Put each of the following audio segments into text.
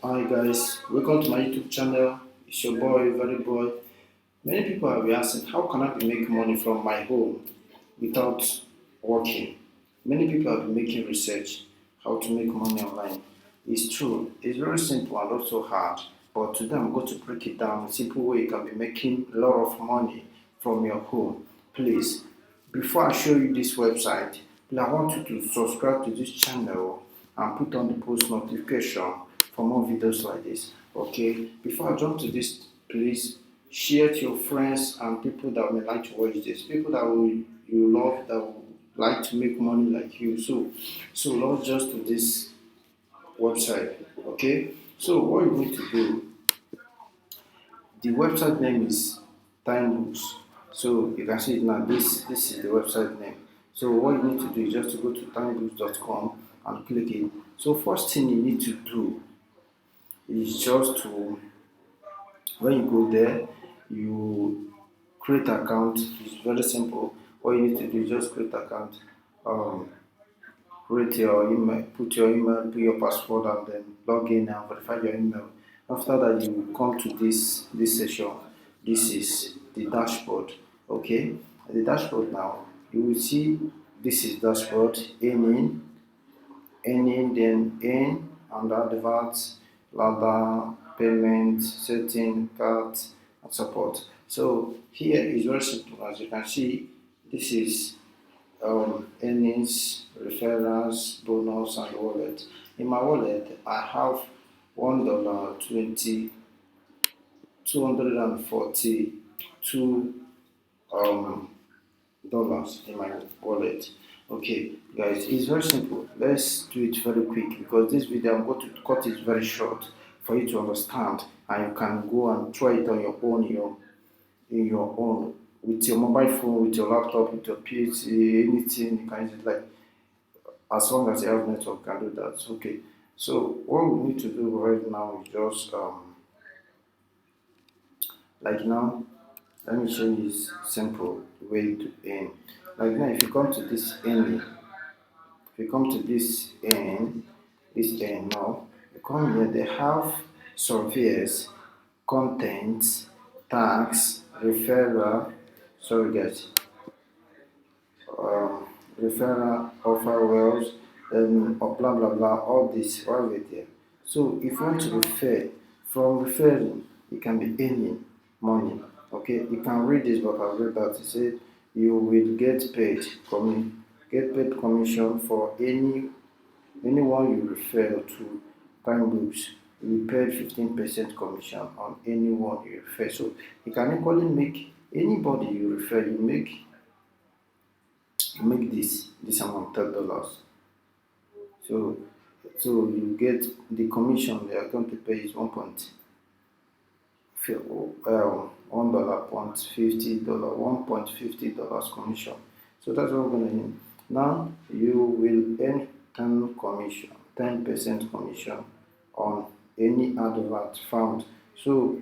Hi guys, welcome to my YouTube channel. It's your boy, very boy. Many people have been asking, how can I be making money from my home without working? Many people have been making research how to make money online. It's true, it's very simple and also hard. But today I'm going to break it down in a simple way you can be making a lot of money from your home. Please, before I show you this website, I want you to subscribe to this channel and put on the post notification for more videos like this. Okay, before I jump to this, please share to your friends and people that may like to watch this, people that will you love that would like to make money like you. So let's just to this website. Okay, so what you need to do, the website name is TimeBooks. So you can see it now. This is the website name. So what you need to do is just to go to timebooks.com and click it. So first thing you need to do is just to, when you go there, you create account. It's very simple. What you need to do is just create account, um, create your email, put your email, put your password, and then log in and verify your email. After that, you come to this session. This is the dashboard. Okay, the dashboard now. You will see this is dashboard, earning, then in and advance, ladder, payment, setting, cards, and support. So here is very simple. As you can see, this is earnings, referrals, bonus, and wallet. In my wallet, I have $1 20 242 dollars in my wallet. Okay, guys, it's very simple. Let's do it very quick because this video I'm going to cut it very short for you to understand, and you can go and try it on your own, in your own, with your mobile phone, with your laptop, with your PC, anything you can use it, like as long as you have network, you can do that. Okay, so what we need to do right now is just like now, let me show you this simple way to earn. Like now, if you come to this earning, if you come to this end now, you come here, they have surveys, content, tax, referral, sorry guys, referral, offer wells, blah blah blah, all this right there. So if you want to refer, from referring, you can be earning money. Okay, you can read this, but I've read that. It said you will get paid commission for anyone you refer to TimeBooks. You pay 15% commission on anyone you refer. So you can equally make anybody you refer, you make this amount $10. So you get the commission they are going to pay is $1.50 commission. So that's what we're gonna earn. Now you will earn 10% commission on any advert found. So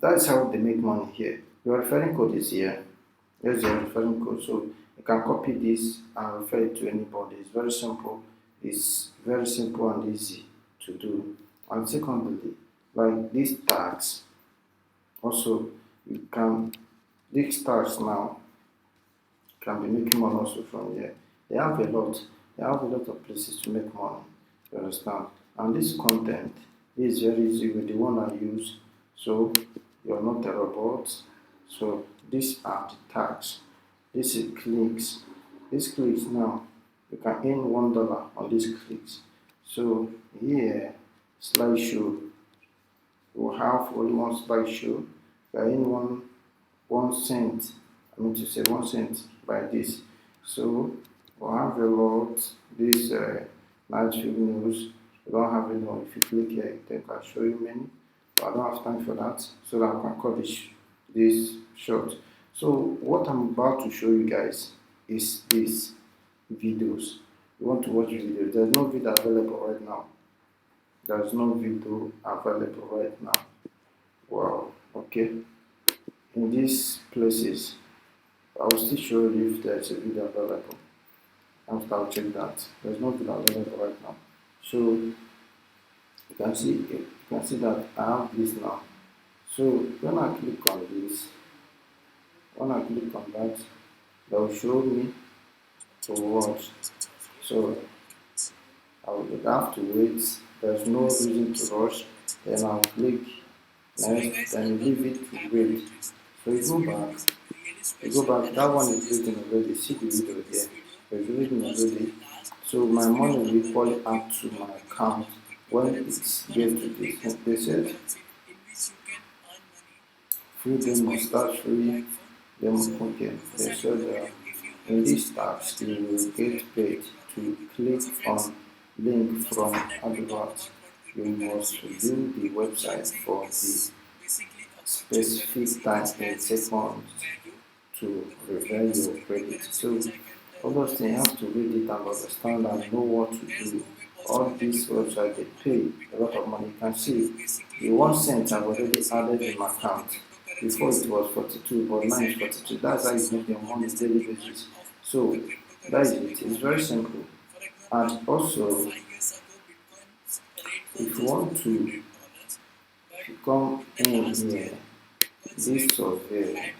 that's how they make money here. Your referring code is here. Here's your referring code. So you can copy this and refer it to anybody. It's very simple. It's very simple and easy to do. And secondly, like this tax, also you can, these tax now can be making money also from here. They have a lot. They have a lot of places to make money. You understand? And this content is very easy with the one I use. So you're not a robot. So these are the tags. This is clicks. These clicks now, you can earn $1 on these clicks. So here, slideshow, you have only one slideshow. You can earn one cent. I mean to say 1 cent by this. So we have a lot. This night film news. We don't have any more. If you click here, I think I'll show you many. But I don't have time for that, so that I can cut this short. So what I'm about to show you guys is these videos. You want to watch videos. There's no video available right now. There's no video available right now. Wow. Okay. In these places, I will still show you if there's a video available. After I'll check that. There's no video available right now. So you can see You can see that I have this now. So when I click on this, when I click on that, that will show me to watch. So I will have to wait. There's no reason to rush. Then I'll click next, then leave it to wait. So you go back, that one is waiting already. See the video there. It's waiting already. So my money will equally add to my account when it's get to this. They said free demo start free demo content. They said in this task you will get paid to click on link from advert. You must view the website for the specific time in seconds to reveal your credit. So all those things you have to read it and understand and know what to do. All these websites they pay a lot of money. You can see the 1 cent I've already added in my account. Before it was 42, but now it's 42. That's how you make your money daily basis. So that is it. It's very simple. And also, if you want to, if you come in here, this survey,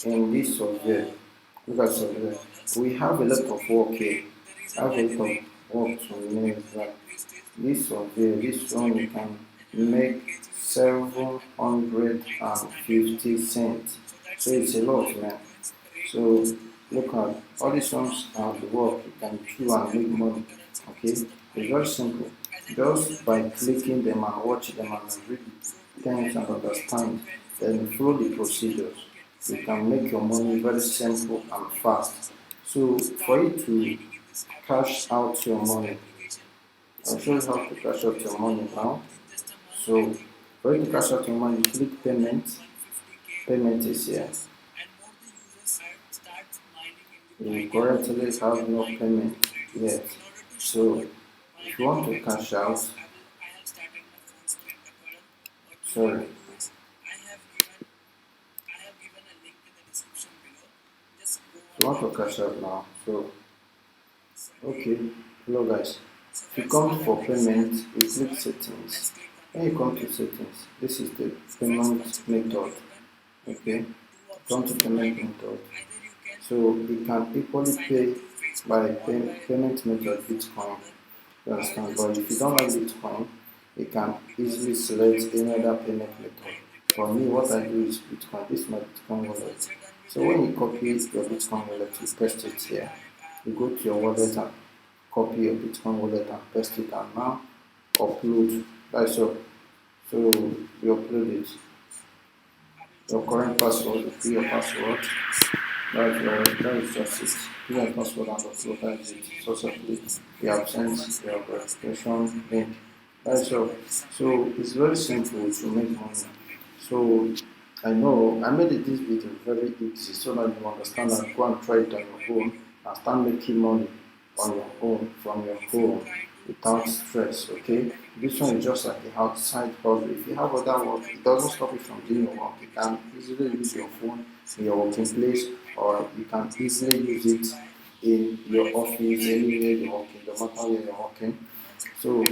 in this survey, look at survey, we have a lot of work here. I have a lot of work to make. Like this survey, this one you can make 750 cents. So it's a lot, man. So look at all these ones are the work you can do and make money. Okay, it's very simple. Just by clicking them and watch them and read things and understand, then follow the procedures. You can make your money very simple and fast. So for you to cash out your money, I'll show you how to cash out your money now. So for you to cash out your money, click payment. Payment is here. You currently have no payment yet. So if you want to cash out, sorry. You want to cash out now. So okay, hello guys. If you come for payment, you click settings. When you come to settings, this is the payment method. Okay, come to payment method. So you can equally pay by payment method Bitcoin. You understand? But if you don't like Bitcoin, you can easily select any other payment method. For me, what I do is Bitcoin. This is my Bitcoin wallet. So when you copy your Bitcoin wallet, you paste it here. You go to your wallet and copy your Bitcoin wallet and paste it, and now upload. That's all. So you upload it. Your current password, you put your password. That is just it. Put your password and upload. That is it. So simply, you have sent your verification link. That's all. So it's very simple to make money. So I know I made this video very easy so that you understand and go and try it on your own and start making money on your own from your phone without stress. Okay, this one is just like the outside hustle. If you have other work, it doesn't stop you from doing your work. You can easily use your phone in your working place, or you can easily use it in your office, anywhere you're working, no matter where you're working. So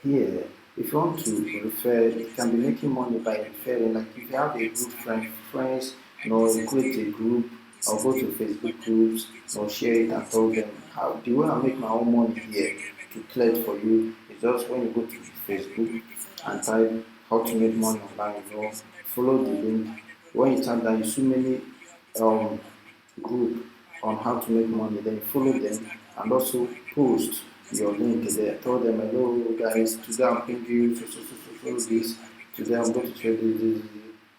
here, if you want to refer, you can be making money by referring. Like if you have a group friends, create a group or go to Facebook groups or share it and tell them how the way I make my own money here to clear it for you is just when you go to Facebook and type how to make money online, follow the link. When you type that, you see many group on how to make money, then follow them and also post your link there. Tell them, hello guys, today I'm bringing you so this. Today I'm going to share this.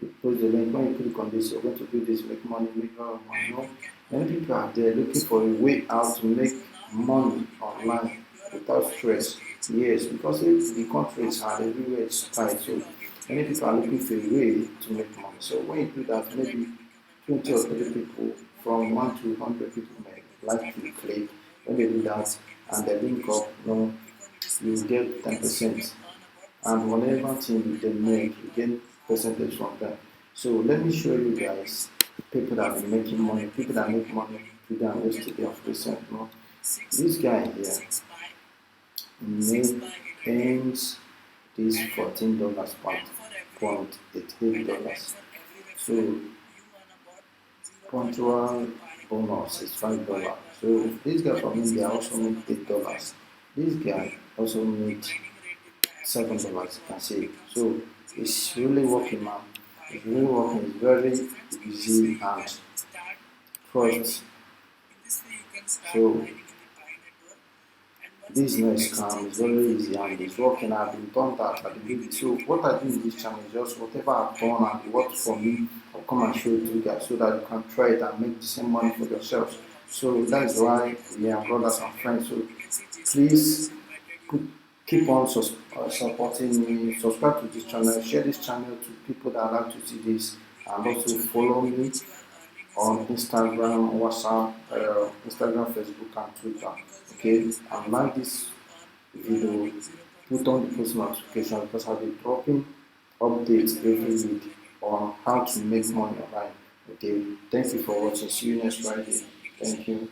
You post the link. When you click on this, you're going to do this, make money, make money. Many people are there looking for a way out to make money online without stress. Yes, because if the countries are everywhere it's tight, so many people are looking for a way to make money. So when you do that, maybe 20 or 30 people from 1 to 100 people may like to click. When they do that and they link up, you get 10%. And whatever thing they make, you get percentage from them. So let me show you guys people that are making money, people that make money today and yesterday of recent. This guy here, made earns this $14.88. So punctual bonus is $5. So if this guy from India also made $8, this guy also made $7. You can see. So it's really working, man. It's really working. It's very easy and first. So this no scam is very easy and it's working. I've been done that at the beginning. So what I do in this channel is just whatever I've done and it works for me, I'll come and show it to you guys so that you can try it and make the same money for yourselves. So that is why we are brothers and friends. So please keep on supporting me, subscribe to this channel, share this channel to people that like to see this, and also follow me on Instagram, WhatsApp, Instagram, Facebook, and Twitter. Okay, and like this video, put on the post notification because I'll be dropping updates every week on how to make money online. Okay, thank you for watching. See you next Friday. Thank you.